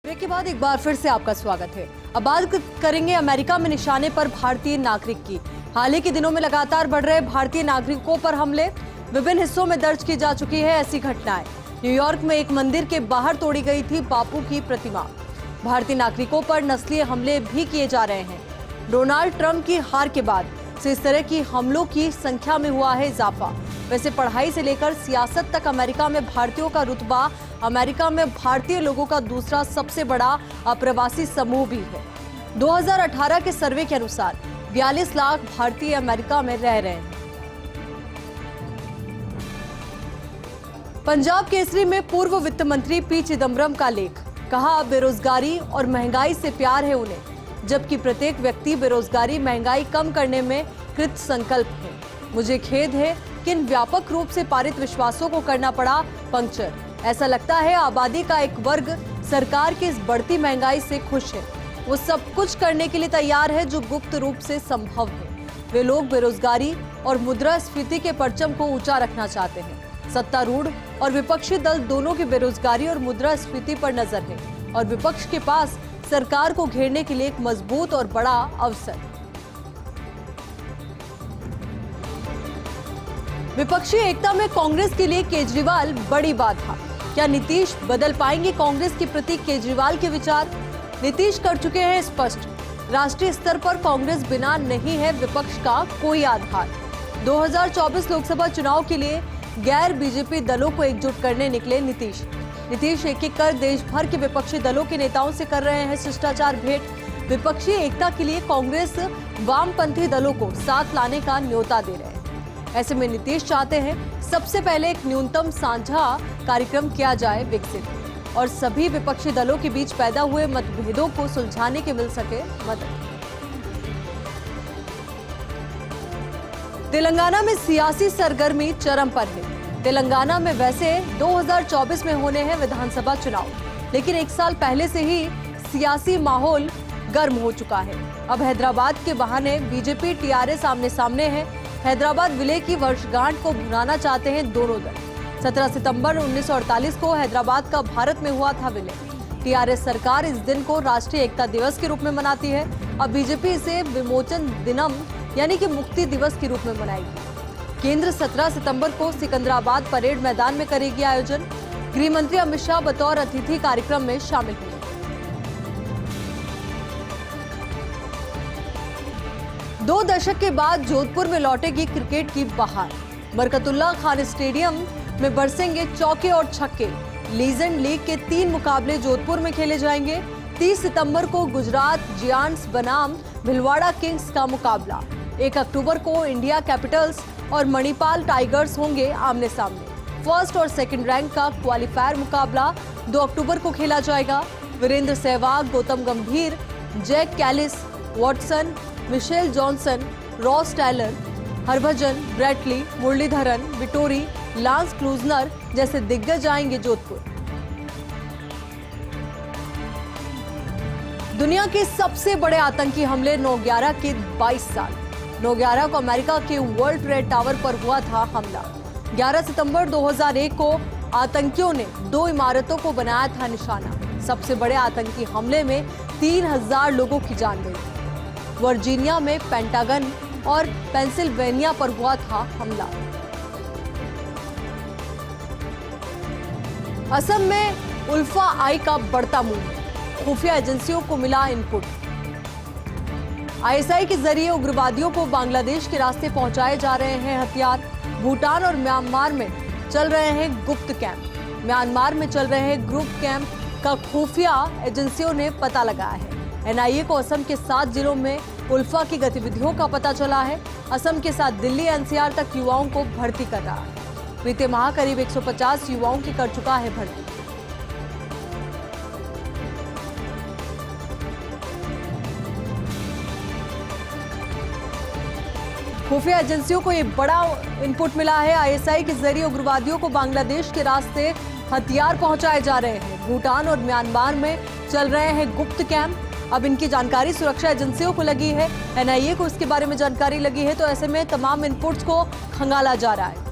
Break के बाद एक बार फिर से आपका स्वागत है। अब बात करेंगे अमेरिका में निशाने पर भारतीय नागरिक की। हाल ही के दिनों में लगातार बढ़ रहे भारतीय नागरिकों पर हमले विभिन्न हिस्सों में दर्ज की जा चुकी है ऐसी घटनाएं। न्यूयॉर्क में एक मंदिर के बाहर तोड़ी गई थी बापू की प्रतिमा। भारतीय नागरिकों पर नस्लीय हमले भी किए जा रहे हैं। डोनाल्ड ट्रंप की हार के बाद से इस तरह की हमलों की संख्या में हुआ है इजाफा। वैसे पढ़ाई से लेकर सियासत तक अमेरिका में भारतीयों का रुतबा अमेरिका में भारतीय लोगों का दूसरा सबसे बड़ा अप्रवासी समूह भी है। 2018 के सर्वे के अनुसार 42 लाख भारतीय अमेरिका में रह रहे हैं। पंजाब केसरी में पूर्व वित्त मंत्री पी चिदम्बरम का लेख, कहा बेरोजगारी और महंगाई से प्यार है उन्हें, जबकि प्रत्येक व्यक्ति बेरोजगारी महंगाई कम करने में कृत संकल्प है। मुझे खेद है कि इन व्यापक रूप से पारित विश्वासों को करना पड़ा पंक्चर। ऐसा लगता है आबादी का एक वर्ग सरकार की इस बढ़ती महंगाई से खुश है। वो सब कुछ करने के लिए तैयार है जो गुप्त रूप से संभव है। वे लोग बेरोजगारी और मुद्रास्फीति के परचम को ऊंचा रखना चाहते हैं। सत्तारूढ़ और विपक्षी दल दोनों की बेरोजगारी और मुद्रास्फीति पर नजर है और विपक्ष के पास सरकार को घेरने के लिए एक मजबूत और बड़ा अवसर। विपक्षी एकता में कांग्रेस के लिए केजरीवाल बड़ी बाधा। क्या नीतीश बदल पाएंगे कांग्रेस के प्रति केजरीवाल के विचार? नीतीश कर चुके हैं स्पष्ट, राष्ट्रीय स्तर पर कांग्रेस बिना नहीं है विपक्ष का कोई आधार। 2024 लोकसभा चुनाव के लिए गैर बीजेपी दलों को एकजुट करने निकले नीतीश। नीतीश एक एक कर देश भर के विपक्षी दलों के नेताओं से कर रहे हैं शिष्टाचार भेंट। विपक्षी एकता के लिए कांग्रेस वामपंथी दलों को साथ लाने का न्योता दे रहे हैं। ऐसे में नीतीश चाहते हैं सबसे पहले एक न्यूनतम साझा कार्यक्रम किया जाए विकसित और सभी विपक्षी दलों के बीच पैदा हुए मतभेदों को सुलझाने के मिल सके मदद। तेलंगाना में सियासी सरगर्मी चरम पर है। तेलंगाना में वैसे 2024 में होने हैं विधानसभा चुनाव, लेकिन एक साल पहले से ही सियासी माहौल गर्म हो चुका है। अब हैदराबाद के बहाने बीजेपी टीआरएस आमने सामने है। हैदराबाद विलय की वर्षगांठ को भुनाना चाहते हैं दोनों दल। 17 सितंबर 1948 को हैदराबाद का भारत में हुआ था विलय। टीआरएस सरकार इस दिन को राष्ट्रीय एकता दिवस के रूप में मनाती है। अब बीजेपी इसे विमोचन दिनम यानी कि मुक्ति दिवस के रूप में मनाएगी। केंद्र 17 सितंबर को सिकंदराबाद परेड मैदान में करेगी आयोजन। गृह मंत्री अमित शाह बतौर अतिथि कार्यक्रम में शामिल हुए। दो दशक के बाद जोधपुर में लौटेगी क्रिकेट की बहार। बरकतुल्ला खान स्टेडियम में बरसेंगे चौके और छक्के। लीजेंड लीग के 3 मुकाबले जोधपुर में खेले जाएंगे। 30 सितंबर को गुजरात जायंट्स बनाम भिलवाड़ा किंग्स का मुकाबला। 1 अक्टूबर को इंडिया कैपिटल्स और मणिपाल टाइगर्स होंगे आमने सामने। फर्स्ट और सेकंड रैंक का क्वालिफायर मुकाबला 2 अक्टूबर को खेला जाएगा। Virendra Sehwag, Gautam Gambhir, Jacques Kallis, Watson, Mitchell Johnson, Ross Taylor, Harbhajan, Brett Lee, Muralidharan, Vettori, Lance Klusener जैसे दिग्गज आएंगे जोधपुर। दुनिया के सबसे बड़े आतंकी हमले 9/11 के 22 साल। 9/11 को अमेरिका के वर्ल्ड ट्रेड टावर पर हुआ था हमला। 11 सितंबर 2001 को आतंकियों ने 2 इमारतों को बनाया था निशाना। सबसे बड़े आतंकी हमले में 3000 लोगों की जान गई। वर्जीनिया में पेंटागन और पेंसिल्वेनिया पर हुआ था हमला। असम में उल्फा आई का बढ़ता मूव। खुफिया एजेंसियों को मिला इनपुट। आईएसआई के जरिए उग्रवादियों को बांग्लादेश के रास्ते पहुंचाए जा रहे हैं हथियार। भूटान और म्यांमार में चल रहे हैं गुप्त कैंप। म्यांमार में चल रहे हैं ग्रुप कैंप का खुफिया एजेंसियों ने पता लगाया है। एनआईए को असम के 7 जिलों में उल्फा की गतिविधियों का पता चला है। असम के साथ दिल्ली एनसीआर तक युवाओं को भर्ती कर रहा है। बीते माह करीब 150 युवाओं की कर चुका है भर्ती। खुफिया एजेंसियों को एक बड़ा इनपुट मिला है। आईएसआई के जरिए उग्रवादियों को बांग्लादेश के रास्ते हथियार पहुंचाए जा रहे हैं। भूटान और म्यांमार में चल रहे हैं गुप्त कैंप। अब इनकी जानकारी सुरक्षा एजेंसियों को लगी है, एनआईए को इसके बारे में जानकारी लगी है, तो ऐसे में तमाम इनपुट्स को खंगाला जा रहा है।